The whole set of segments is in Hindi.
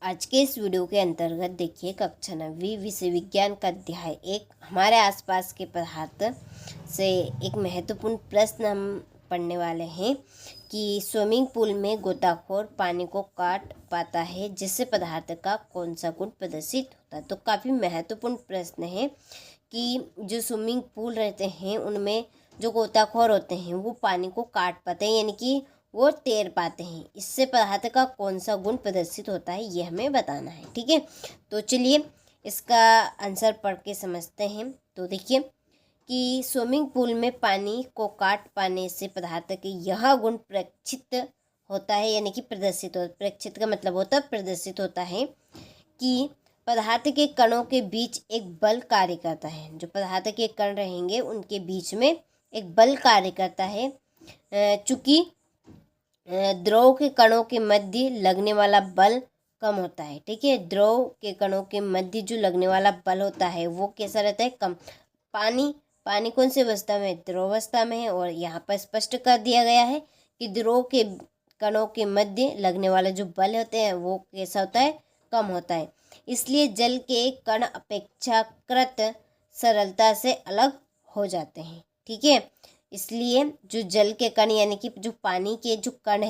आज के इस वीडियो के अंतर्गत देखिए कक्षा 9वीं विषय विज्ञान का अध्याय 1 हमारे आसपास के पदार्थ से एक महत्वपूर्ण प्रश्न हम पढ़ने वाले हैं कि स्विमिंग पूल में गोताखोर पानी को काट पाता है जिससे पदार्थ का कौन सा गुण प्रदर्शित होता है। तो काफ़ी महत्वपूर्ण प्रश्न है कि जो स्विमिंग पूल रहते हैं उनमें जो गोताखोर होते हैं वो पानी को काट पाते हैं, यानी कि वो तैर पाते हैं। इससे पदार्थ का कौन सा गुण प्रदर्शित होता है ये हमें बताना है। ठीक है, तो चलिए इसका आंसर पढ़ के समझते हैं। तो देखिए कि स्विमिंग पूल में पानी को काट पाने से पदार्थ के यह गुण प्रक्षित होता है, यानी कि प्रदर्शित हो। प्रक्षित का मतलब होता है प्रदर्शित होता है कि पदार्थ के कणों के बीच एक बल कार्य करता है। जो पदार्थ के कण रहेंगे उनके बीच में एक बल कार्य करता है। चूँकि द्रव के कणों के मध्य लगने वाला बल कम होता है। ठीक है, द्रव के कणों के मध्य जो लगने वाला बल होता है वो कैसा रहता है, कम। पानी कौन सी अवस्था में, द्रव अवस्था में है। और यहाँ पर स्पष्ट कर दिया गया है कि द्रव के कणों के मध्य लगने वाला जो बल होते हैं वो कैसा होता है, कम होता है। इसलिए जल के कण अपेक्षाकृत सरलता से अलग हो जाते हैं। ठीक है, इसलिए जो जल के कण यानी कि जो पानी के जो कण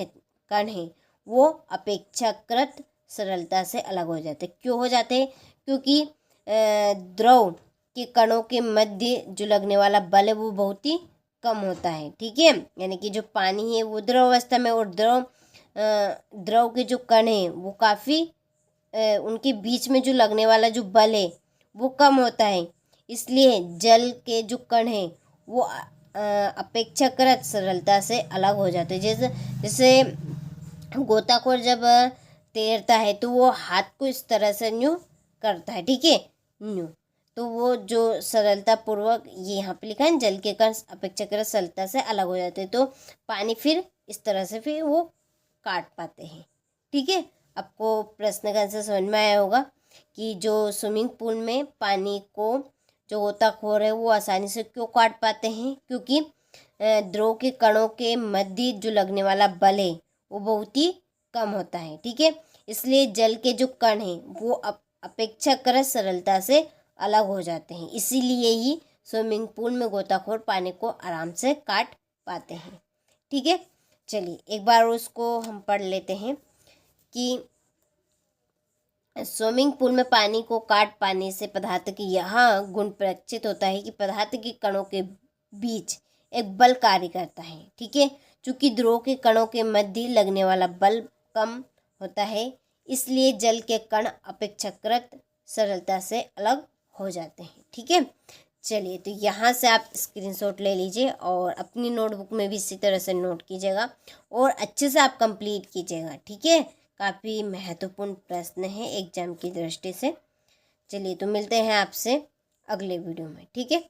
है वो अपेक्षाकृत सरलता से अलग हो जाते हैं। क्यों हो जाते हैं? क्योंकि द्रव के कणों के मध्य जो लगने वाला बल है वो बहुत ही कम होता है। ठीक है, यानी कि जो पानी है वो द्रव अवस्था में, और द्रव के जो कण है वो काफ़ी उनके बीच में जो लगने वाला जो बल है वो कम होता है। इसलिए जल के जो कण है वो अपेक्षाकृत सरलता से अलग हो जाते हैं। जैसे गोताखोर जब तैरता है तो वो हाथ को इस तरह से न्यू करता है। ठीक है, न्यू, तो वो जो सरलता पूर्वक, ये यहाँ पे लिखा है, जल के कण अपेक्षाकृत सरलता से अलग हो जाते हैं, तो पानी फिर इस तरह से फिर वो काट पाते हैं। ठीक है, आपको प्रश्न का आंसर समझ में आया होगा कि जो स्विमिंग पूल में पानी को जो गोताखोर है वो आसानी से क्यों काट पाते हैं, क्योंकि द्रव के कणों के मध्य जो लगने वाला बल है वो बहुत ही कम होता है। ठीक है, इसलिए जल के जो कण हैं वो अपेक्षाकृत सरलता से अलग हो जाते हैं। इसीलिए ही स्विमिंग पूल में गोताखोर पानी को आराम से काट पाते हैं। ठीक है, चलिए एक बार उसको हम पढ़ लेते हैं कि स्विमिंग पूल में पानी को काट पाने से पदार्थ की यह गुण प्रक्षित होता है कि पदार्थ के कणों के बीच एक बल कार्य करता है। ठीक है, चूंकि द्रव के कणों के मध्य लगने वाला बल कम होता है, इसलिए जल के कण अपेक्षाकृत सरलता से अलग हो जाते हैं। ठीक है, चलिए तो यहाँ से आप स्क्रीनशॉट ले लीजिए और अपनी नोटबुक में भी इसी तरह से नोट कीजिएगा और अच्छे से आप कंप्लीट कीजिएगा। ठीक है, काफ़ी महत्वपूर्ण प्रश्न है एग्जाम की दृष्टि से। चलिए तो मिलते हैं आपसे अगले वीडियो में। ठीक है।